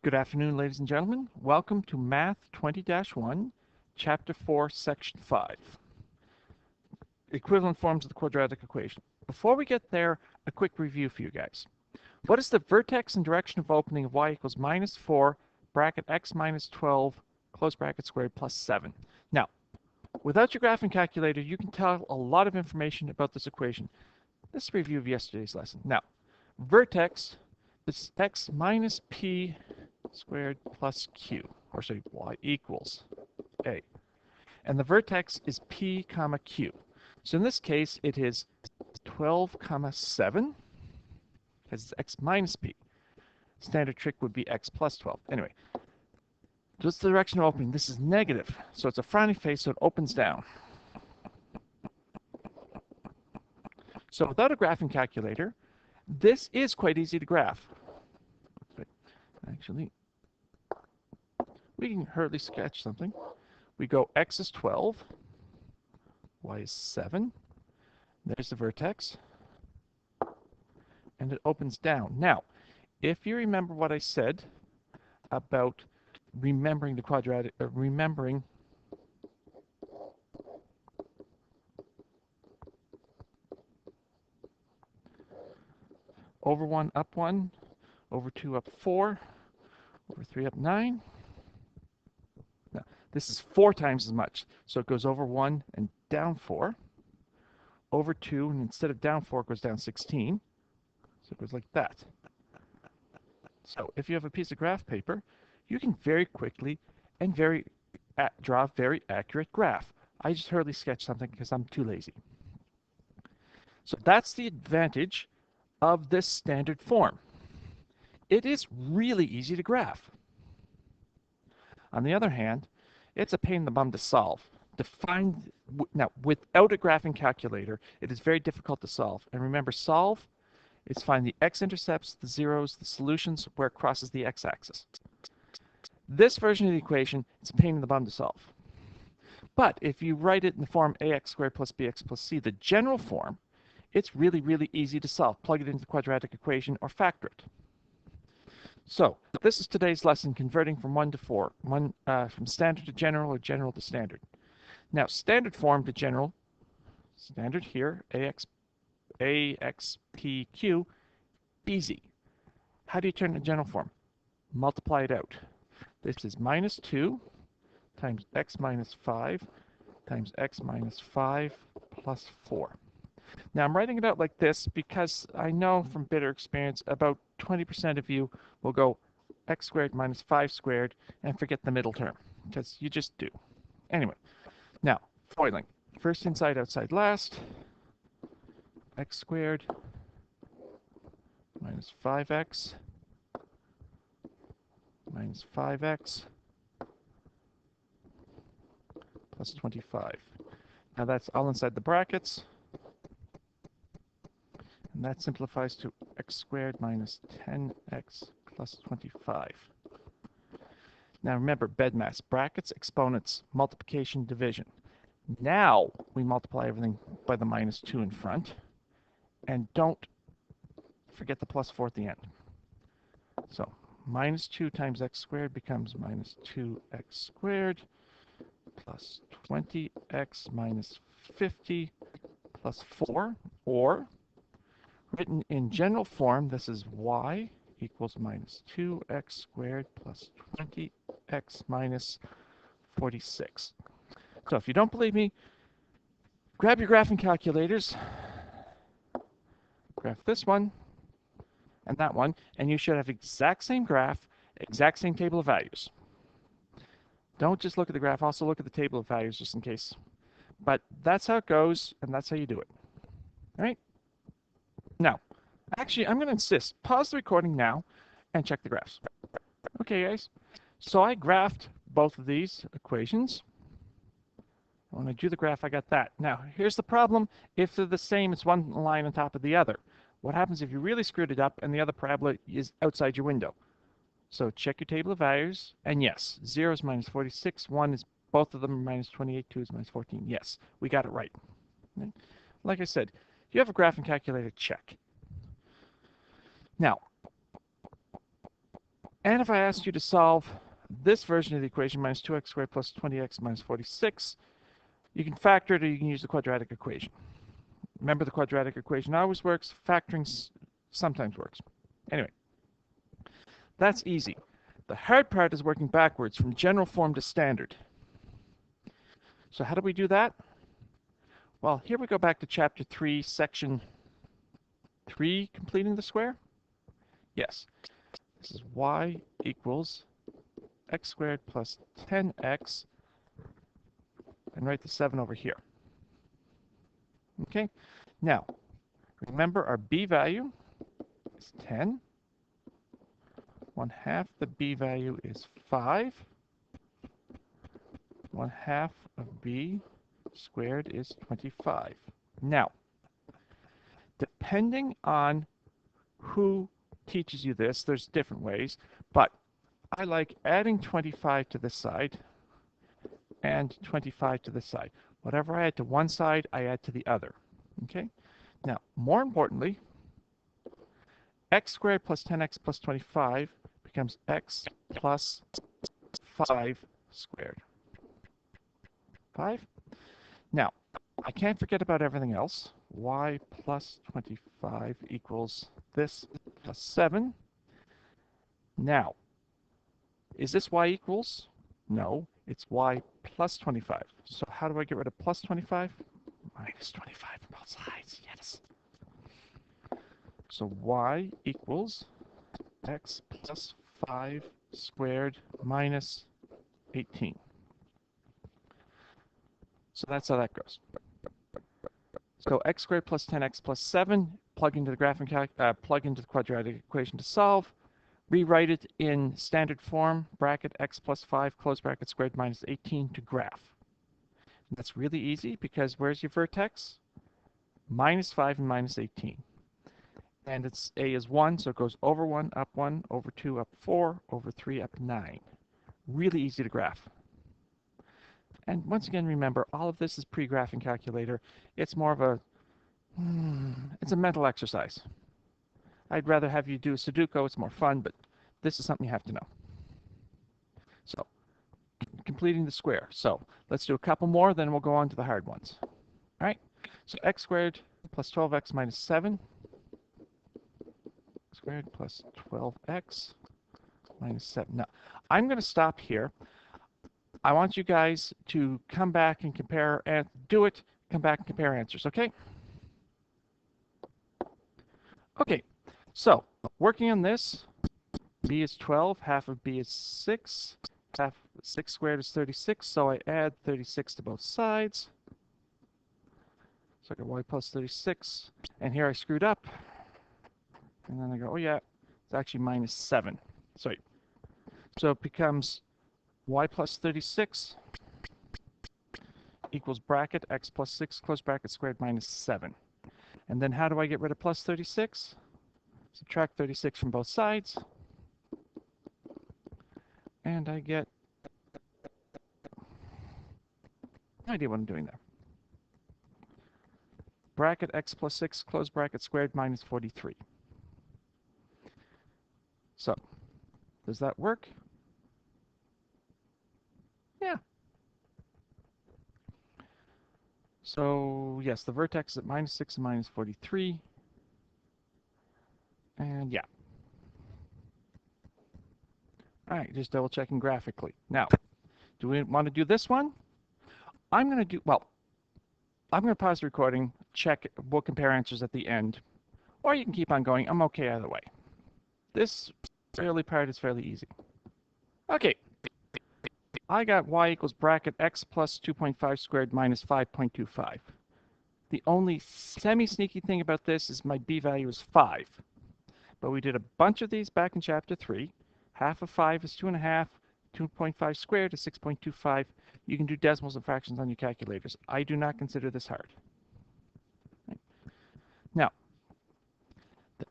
Good afternoon, ladies and gentlemen. Welcome to Math 20-1, Chapter 4, Section 5. Equivalent forms of the quadratic equation. Before we get there, a quick review for you guys. What is the vertex and direction of opening of y equals minus 4, bracket x minus 12, close bracket squared plus 7? Now, without your graphing calculator, you can tell a lot of information about this equation. This is a review of yesterday's lesson. Now, vertex is x minus p squared plus q, or sorry, y equals a. And the vertex is p comma q. So in this case, it is 12 comma 7, because it's x minus p. Standard trick would be x plus 12. Anyway, what's the direction of opening? This is negative, so it's a frowny face, so it opens down. So without a graphing calculator, this is quite easy to graph. But actually, we can hurriedly sketch something. We go x is 12, y is 7. There's the vertex. And it opens down. Now, if you remember what I said about remembering the quadratic, remembering over 1 up 1, over 2 up 4, over 3 up 9. Now, this is 4 times as much, so it goes over 1 and down 4, over 2, and instead of down 4, it goes down 16. So it goes like that. So if you have a piece of graph paper, you can very quickly and draw a very accurate graph. I just hurriedly sketched something because I'm too lazy. So that's the advantage of this standard form. It is really easy to graph. On the other hand, it's a pain in the bum to solve. Now, without a graphing calculator, it is very difficult to solve. And remember, solve is find the x-intercepts, the zeros, the solutions where it crosses the x-axis. This version of the equation is a pain in the bum to solve. But if you write it in the form ax squared plus bx plus c, the general form, it's really, really easy to solve. Plug it into the quadratic equation or factor it. So this is today's lesson, converting from 1 to 4, from standard to general or general to standard. Now, standard form to general, standard here, ax, p, q, easy. How do you turn it to general form? Multiply it out. This is minus 2 times x minus 5 times x minus 5 plus 4. Now, I'm writing it out like this because I know from bitter experience about 20% of you will go x squared minus 5 squared and forget the middle term, because you just do. Anyway, now, foiling. First inside, outside last. X squared minus 5x minus 5x plus 25. Now that's all inside the brackets. And that simplifies to x squared minus 10x plus 25. Now remember, BEDMAS, brackets, exponents, multiplication, division. Now we multiply everything by the minus 2 in front. And don't forget the plus 4 at the end. So minus 2 times x squared becomes minus 2x squared plus 20x minus 50 plus 4, or written in general form, this is y equals minus 2x squared plus 20x minus 46. So if you don't believe me, grab your graphing calculators, graph this one and that one, and you should have exact same graph, exact same table of values. Don't just look at the graph, also look at the table of values just in case. But that's how it goes, and that's how you do it. All right? Now, actually, I'm going to insist. Pause the recording now and check the graphs. Okay, guys. So I graphed both of these equations. When I drew the graph, I got that. Now, here's the problem. If they're the same, it's one line on top of the other. What happens if you really screwed it up and the other parabola is outside your window? So check your table of values. And yes, 0 is minus 46. 1 is, both of them are minus 28. 2 is minus 14. Yes, we got it right. Okay? Like I said, if you have a graphing calculator, check. Now, And if I asked you to solve this version of the equation, minus 2x squared plus 20x minus 46, you can factor it or you can use the quadratic equation. Remember, the quadratic equation always works. Factoring sometimes works. Anyway, that's easy. The hard part is working backwards from general form to standard. So how do we do that? Well, here we go back to chapter 3, section 3, completing the square. Yes, this is y equals x squared plus 10x, and write the 7 over here. Okay, now remember our b value is 10. 1/2 the b value is 5. 1/2 of b squared is 25. Now, depending on who teaches you this, there's different ways, but I like adding 25 to this side and 25 to this side. Whatever I add to one side, I add to the other. Okay? Now, more importantly, x squared plus 10x plus 25 becomes x plus 5 squared. 5. Now, I can't forget about everything else. Y plus 25 equals this plus 7. Now, is this y equals? No, it's y plus 25. So how do I get rid of plus 25? Minus 25 from both sides. Yes. So y equals x plus 5 squared minus 18. So that's how that goes. So x squared plus 10x plus 7, plug into the plug into the quadratic equation to solve. Rewrite it in standard form, bracket x plus 5, close bracket squared minus 18 to graph. And that's really easy because where's your vertex? Minus 5 and minus 18. And its a is 1, so it goes over 1, up 1, over 2, up 4, over 3, up 9. Really easy to graph. And once again, remember, all of this is pre-graphing calculator. It's more of a, it's a mental exercise. I'd rather have you do Sudoku. It's more fun, but this is something you have to know. So, completing the square. So, let's do a couple more, then we'll go on to the hard ones. All right? So, x squared plus 12x minus 7. Squared plus 12x minus 7. Now, I'm going to stop here. I want you guys to come back and compare, and do it, come back and compare answers, okay? Okay, so working on this, b is 12, half of b is 6, half 6 squared is 36, so I add 36 to both sides. So I got y plus 36, and here I screwed up. And then I go, oh yeah, it's actually minus 7. Sorry. So it becomes y plus 36 equals bracket x plus 6 close bracket squared minus 7. And then how do I get rid of plus 36? Subtract 36 from both sides. And I get no idea what I'm doing there. Bracket x plus 6 close bracket squared minus 43. So, does that work? Yeah. So, yes, the vertex is at minus 6 and minus 43. And yeah. All right, just double checking graphically. Now, do we want to do this one? I'm going to pause the recording, check, we'll compare answers at the end. Or you can keep on going. I'm okay either way. This early part is fairly easy. Okay. I got y equals bracket x plus 2.5 squared minus 5.25. The only semi-sneaky thing about this is my b value is 5. But we did a bunch of these back in chapter 3. Half of 5 is 2.5. 2.5 squared is 6.25. You can do decimals and fractions on your calculators. I do not consider this hard. Now,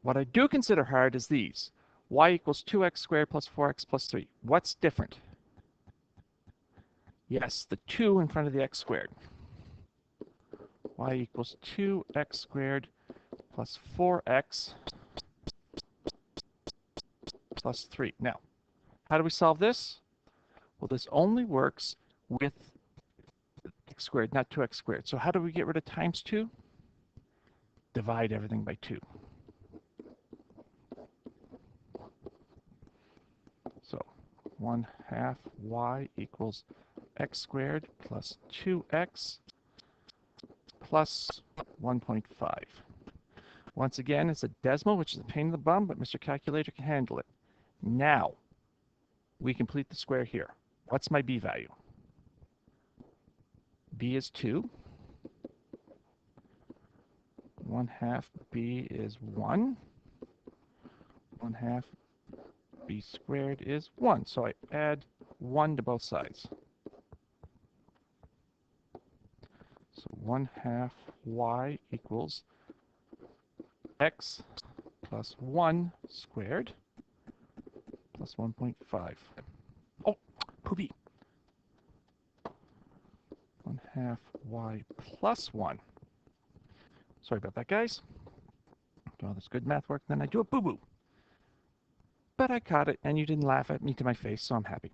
what I do consider hard is these. Y equals 2x squared plus 4x plus 3. What's different? Yes, the 2 in front of the x squared. Y equals 2x squared plus 4x plus 3. Now, How do we solve this? Well, this only works with x squared, not 2x squared. So how do we get rid of times 2? Divide everything by 2. So 1/2 y equals x squared plus 2x plus 1.5. Once again, it's a decimal, which is a pain in the bum, but Mr. Calculator can handle it. Now, we complete the square here. What's my b value? B is 2. 1/2 b is 1. 1/2 b squared is 1. So I add 1 to both sides. So 1/2 y equals x plus 1 squared plus 1.5. Oh, poopy. 1/2 y plus 1. Sorry about that, guys. Do all this good math work, then I do a boo-boo. But I caught it, and you didn't laugh at me to my face, so I'm happy.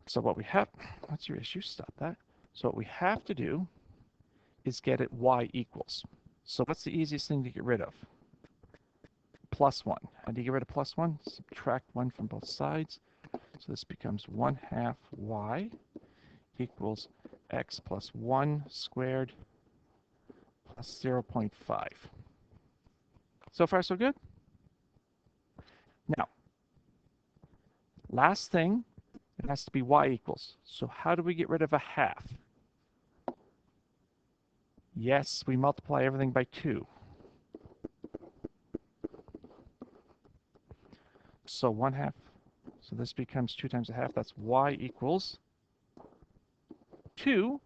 So what we have, what's your issue? Stop that. So what we have to do is get it y equals. So what's the easiest thing to get rid of? Plus 1. How do you get rid of plus 1? Subtract 1 from both sides. So this becomes 1/2 y equals x plus 1 squared plus 0.5. So far, so good? Now, last thing, it has to be y equals. So how do we get rid of a half? Yes, we multiply everything by 2. So 1/2, so this becomes 2 times a half. That's y equals 2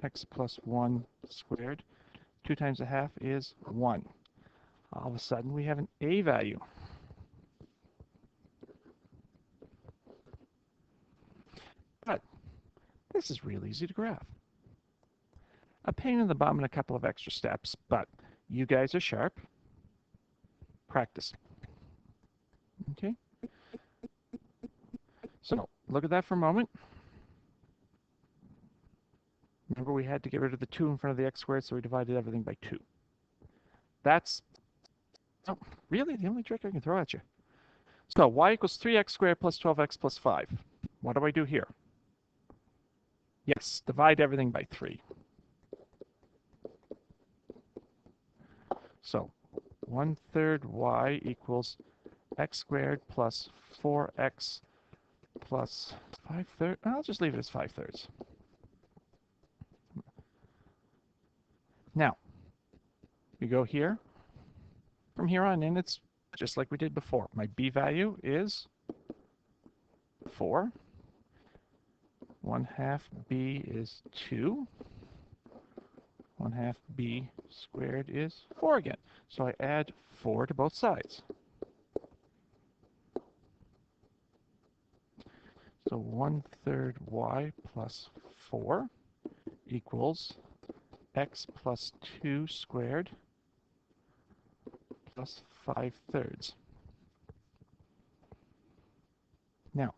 x plus 1 squared. 2 times a half is 1. All of a sudden, we have an a value. But this is real easy to graph. A pain in the bum and a couple of extra steps, but you guys are sharp. Practice. Okay? So look at that for a moment. Remember, we had to get rid of the 2 in front of the x squared, so we divided everything by 2. That's really the only trick I can throw at you. So y equals 3x squared plus 12x plus 5. What do I do here? Yes, divide everything by 3. So 1/3 y equals x squared plus 4x plus 5/3. I'll just leave it as 5/3. Now, we go here. From here on in, it's just like we did before. My b value is 4. 1/2 b is 2. 1/2 b squared is 4 again. So I add 4 to both sides. So 1/3 y plus 4 equals x plus 2 squared plus 5/3. Now,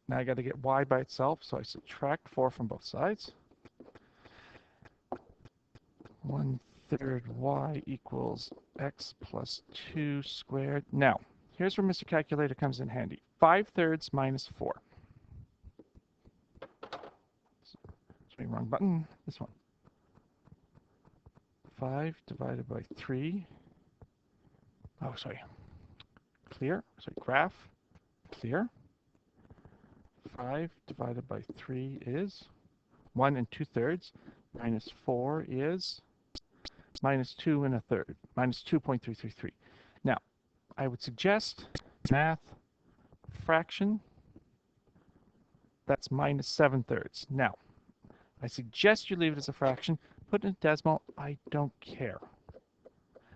now I got to get y by itself, so I subtract 4 from both sides. 1/3 y equals x plus 2 squared. Now, here's where Mr. Calculator comes in handy. 5/3 minus 4. Sorry, wrong button. This one. 5 divided by 3. Oh, sorry. Clear. Sorry, graph. Clear. 5 divided by 3 is 1 2/3. Minus 4 is minus 2 1/3. Minus 2.333. Now, I would suggest math fraction. That's minus 7/3. Now, I suggest you leave it as a fraction. Put it in a decimal. I don't care.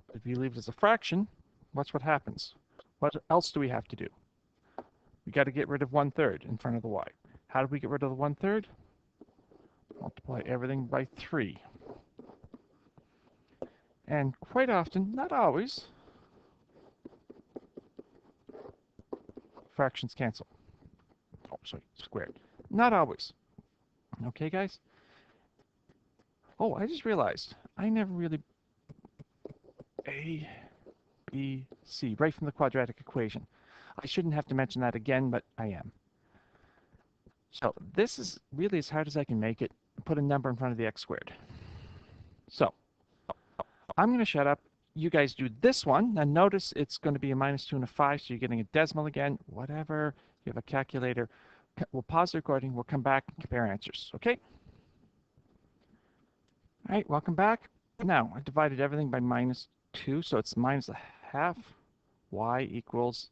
But if you leave it as a fraction, watch what happens. What else do we have to do? We got to get rid of 1/3 in front of the y. How do we get rid of the 1/3? Multiply everything by 3. And quite often, not always, fractions cancel. Oh, sorry, squared. Not always. Okay, guys? Oh, I just realized I never really A, B, C, right from the quadratic equation. I shouldn't have to mention that again, but I am. So this is really as hard as I can make it. Put a number in front of the x squared. So I'm going to shut up. You guys do this one. Now notice it's going to be a -2 and a 5, so you're getting a decimal again. Whatever. You have a calculator. We'll pause the recording. We'll come back and compare answers. Okay? All right, welcome back. Now, I divided everything by -2, so it's -1/2 y equals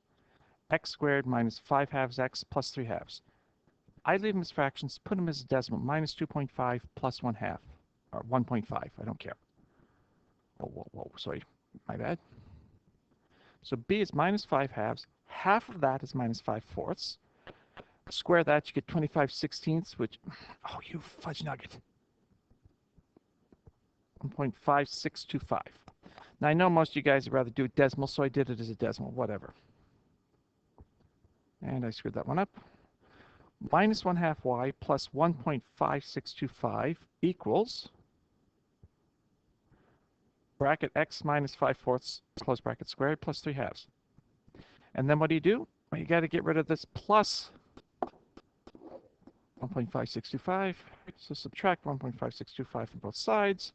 x squared minus 5 halves x plus 3 halves. I leave them as fractions, put them as a decimal, -2.5 plus 1/2, or 1.5, I don't care. Whoa, sorry, my bad. So b is -5 halves, half of that is -5/4. Square that, you get 25/16, which, oh, you fudge nugget. 1.5625. Now, I know most of you guys would rather do a decimal, so I did it as a decimal, whatever. And I screwed that one up. -1/2 y plus 1.5625 equals bracket x minus 5/4, close bracket squared, plus 3 halves. And then what do? Well, you got to get rid of this plus 1.5625. So subtract 1.5625 from both sides.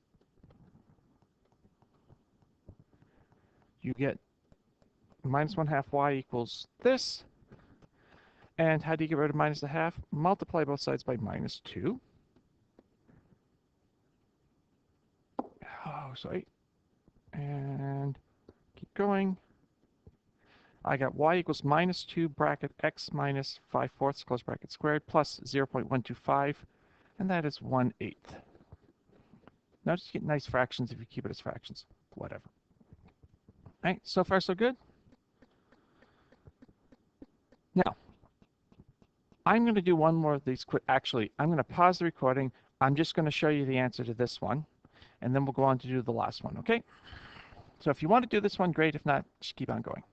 You get -1/2 y equals this. And how do you get rid of -1/2? Multiply both sides by -2. Oh, sorry. And keep going. I got y equals -2 bracket x minus 5/4, close bracket squared, plus 0.125, and that is 1/8. Notice you get nice fractions if you keep it as fractions. Whatever. All right, so far so good. Now, I'm going to do one more of these quick. Actually, I'm going to pause the recording. I'm just going to show you the answer to this one, and then we'll go on to do the last one, okay? So if you want to do this one, great. If not, just keep on going.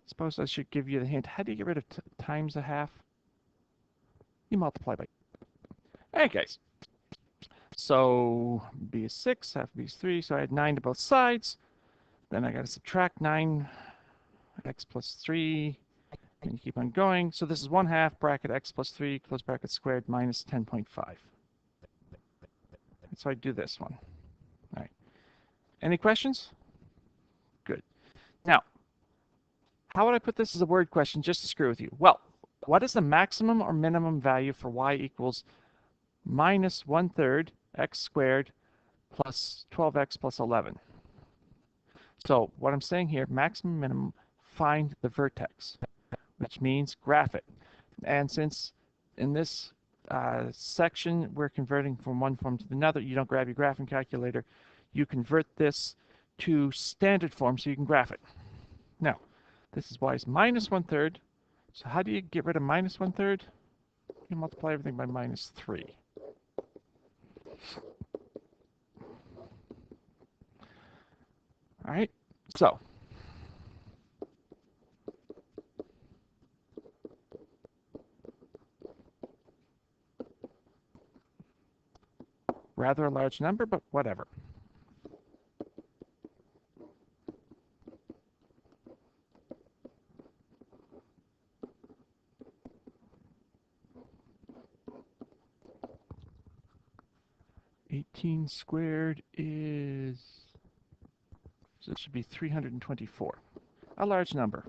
Suppose I should give you the hint. How do you get rid of times 1/2? You multiply by. All right, guys. So b is 6, half b is 3, so I had 9 to both sides. Then I got to subtract 9, x plus 3, and you keep on going. So this is 1/2 bracket x plus 3, close bracket squared, minus 10.5. So I do this one. All right. Any questions? Good. Now, how would I put this as a word question just to screw with you? Well, what is the maximum or minimum value for y equals -1/3 x squared plus 12x plus 11? So what I'm saying here, maximum, minimum, find the vertex, which means graph it. And since in this section we're converting from one form to another, you don't grab your graphing calculator, you convert this to standard form so you can graph it. Now, this is y is -1/3. So how do you get rid of -1/3? You multiply everything by -3. All right, so rather a large number, but whatever. (18² is, so it should be 324. A large number.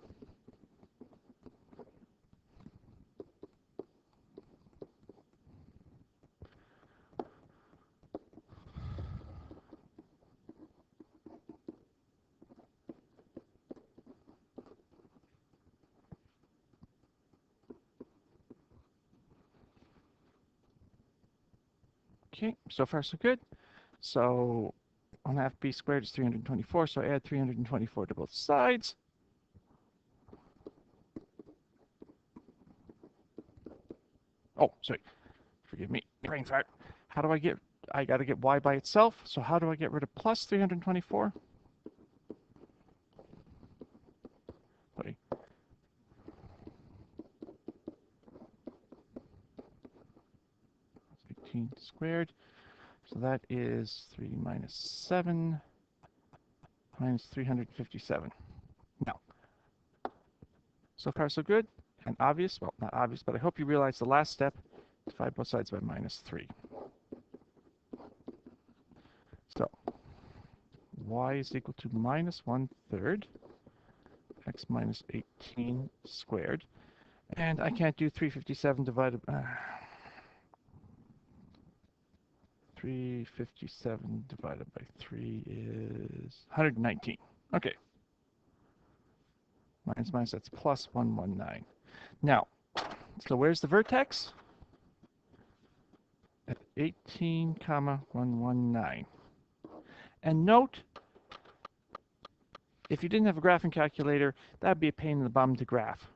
Okay, so far so good. So 1/2 b squared is 324, so I add 324 to both sides. Oh, sorry, forgive me, brain fart. How do I get, I got to get y by itself, so how do I get rid of plus 324? Sorry, 18 squared. So that is 3 minus 7 minus 357. Now, so far so good and obvious. Well, not obvious, but I hope you realize the last step, divide both sides by minus 3. So y is equal to minus 1/3 x minus 18 squared. And I can't do 357 divided by 357 divided by 3 is 119. Okay. Minus, that's plus 119. Now, so where's the vertex? At 18, 119. And note, if you didn't have a graphing calculator, that would be a pain in the bum to graph.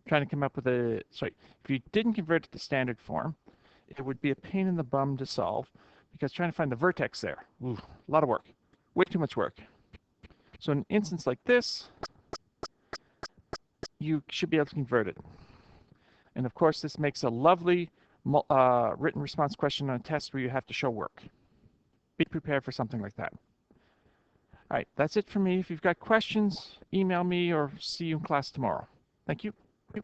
Trying to come up with a, sorry, if you didn't convert it to standard form, it would be a pain in the bum to solve because trying to find the vertex there, ooh, a lot of work, way too much work. So in an instance like this, you should be able to convert it. And of course, this makes a lovely written response question on a test where you have to show work. Be prepared for something like that. All right, that's it for me. If you've got questions, email me or see you in class tomorrow. Thank you.